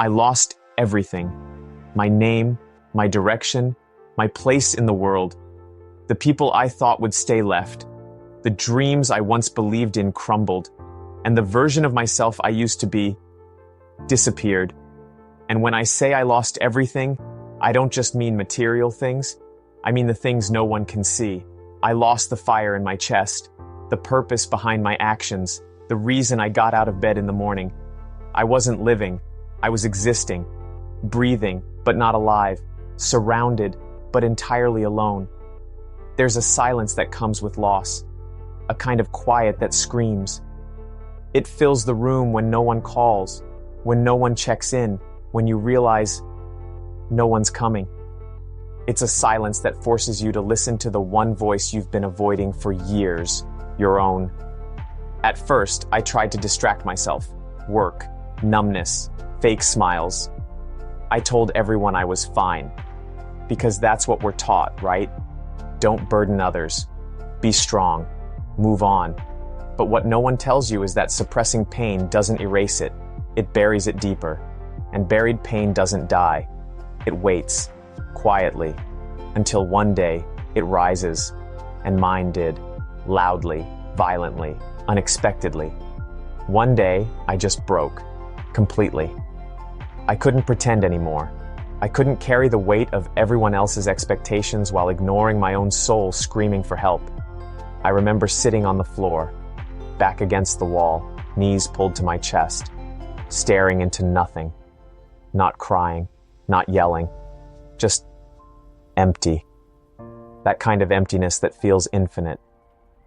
I lost everything. My name, my direction, my place in the world. The people I thought would stay left. The dreams I once believed in crumbled. And the version of myself I used to be disappeared. And when I say I lost everything, I don't just mean material things. I mean the things no one can see. I lost the fire in my chest, the purpose behind my actions, the reason I got out of bed in the morning. I wasn't living. I was existing, breathing, but not alive, surrounded, but entirely alone. There's a silence that comes with loss, a kind of quiet that screams. It fills the room when no one calls, when no one checks in, when you realize no one's coming. It's a silence that forces you to listen to the one voice you've been avoiding for years, your own. At first, I tried to distract myself. Work, numbness, fake smiles. I told everyone I was fine. Because that's what we're taught, right? Don't burden others. Be strong. Move on. But what no one tells you is that suppressing pain doesn't erase it. It buries it deeper. And buried pain doesn't die. It waits, quietly, until one day it rises. And mine did. Loudly, violently, unexpectedly. One day, I just broke. Completely. I couldn't pretend anymore. I couldn't carry the weight of everyone else's expectations while ignoring my own soul screaming for help. I remember sitting on the floor, back against the wall, knees pulled to my chest, staring into nothing. Not crying, not yelling, just empty. That kind of emptiness that feels infinite.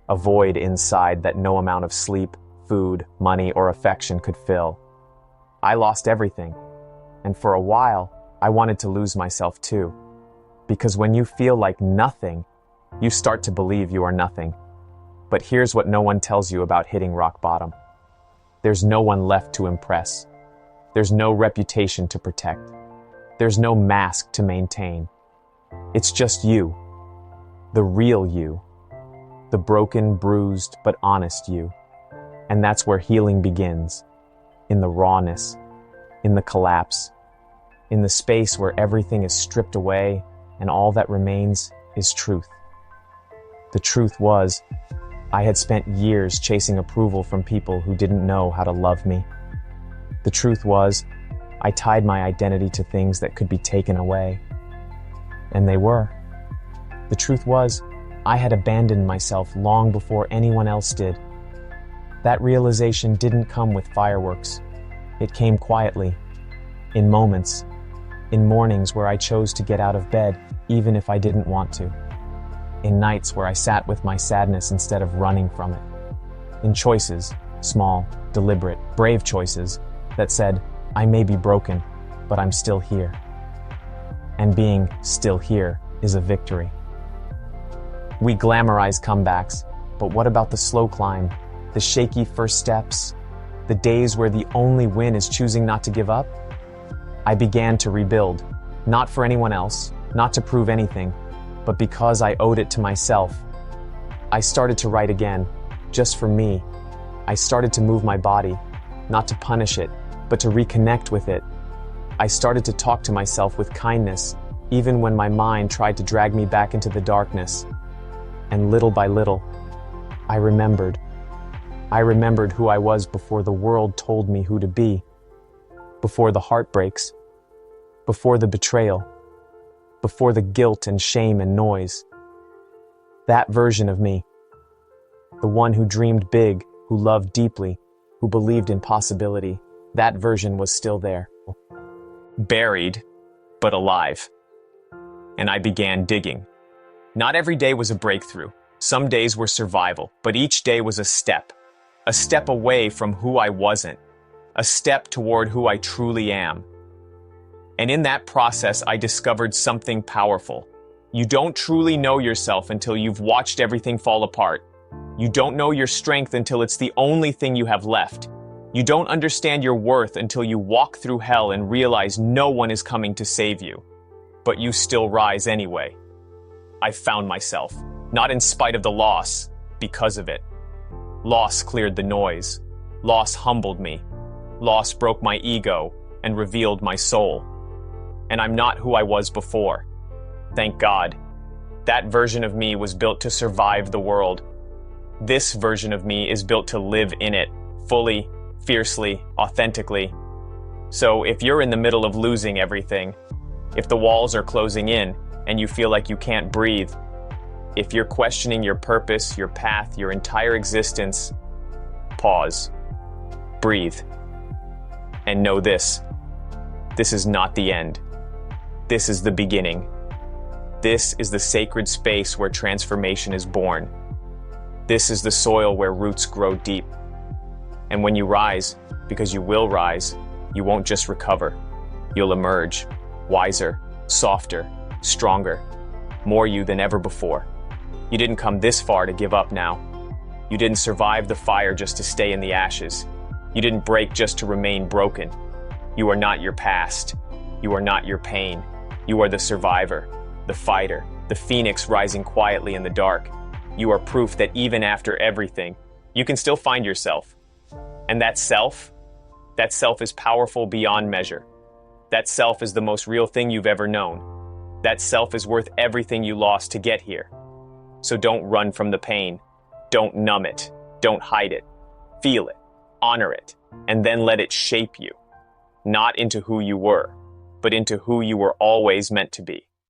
A void inside that no amount of sleep, food, money, or affection could fill. I lost everything. And for a while, I wanted to lose myself too. Because when you feel like nothing, you start to believe you are nothing. But here's what no one tells you about hitting rock bottom. There's no one left to impress. There's no reputation to protect. There's no mask to maintain. It's just you. The real you. The broken, bruised, but honest you. And that's where healing begins. In the rawness. In the collapse. In the space where everything is stripped away and all that remains is truth. The truth was, I had spent years chasing approval from people who didn't know how to love me. The truth was, I tied my identity to things that could be taken away. And they were. The truth was, I had abandoned myself long before anyone else did. That realization didn't come with fireworks. It came quietly, in moments, in mornings where I chose to get out of bed even if I didn't want to. In nights where I sat with my sadness instead of running from it. In choices, small, deliberate, brave choices, that said, I may be broken, but I'm still here. And being still here is a victory. We glamorize comebacks, but what about the slow climb, the shaky first steps, the days where the only win is choosing not to give up? I began to rebuild, not for anyone else, not to prove anything, but because I owed it to myself. I started to write again, just for me. I started to move my body, not to punish it, but to reconnect with it. I started to talk to myself with kindness, even when my mind tried to drag me back into the darkness. And little by little, I remembered. I remembered who I was before the world told me who to be. Before the heartbreaks. Before the betrayal. Before the guilt and shame and noise. That version of me. The one who dreamed big, who loved deeply, who believed in possibility. That version was still there. Buried, but alive. And I began digging. Not every day was a breakthrough. Some days were survival, but each day was a step. A step away from who I wasn't. A step toward who I truly am. And in that process, I discovered something powerful. You don't truly know yourself until you've watched everything fall apart. You don't know your strength until it's the only thing you have left. You don't understand your worth until you walk through hell and realize no one is coming to save you. But you still rise anyway. I found myself, not in spite of the loss, because of it. Loss cleared the noise. Loss humbled me. Loss broke my ego. and revealed my soul. And I'm not who I was before. Thank God. That version of me was built to survive the world. This version of me is built to live in it, fully, fiercely, authentically. So if you're in the middle of losing everything, if the walls are closing in and you feel like you can't breathe, if you're questioning your purpose, your path, your entire existence, pause, breathe, and know this. This is not the end. This is the beginning. This is the sacred space where transformation is born. This is the soil where roots grow deep. And when you rise, because you will rise, you won't just recover. You'll emerge, wiser, softer, stronger, more you than ever before. You didn't come this far to give up now. You didn't survive the fire just to stay in the ashes. You didn't break just to remain broken. You are not your past. You are not your pain. You are the survivor, the fighter, the phoenix rising quietly in the dark. You are proof that even after everything, you can still find yourself. And that self is powerful beyond measure. That self is the most real thing you've ever known. That self is worth everything you lost to get here. So don't run from the pain. Don't numb it. Don't hide it. Feel it. Honor it. And then let it shape you. Not into who you were, but into who you were always meant to be.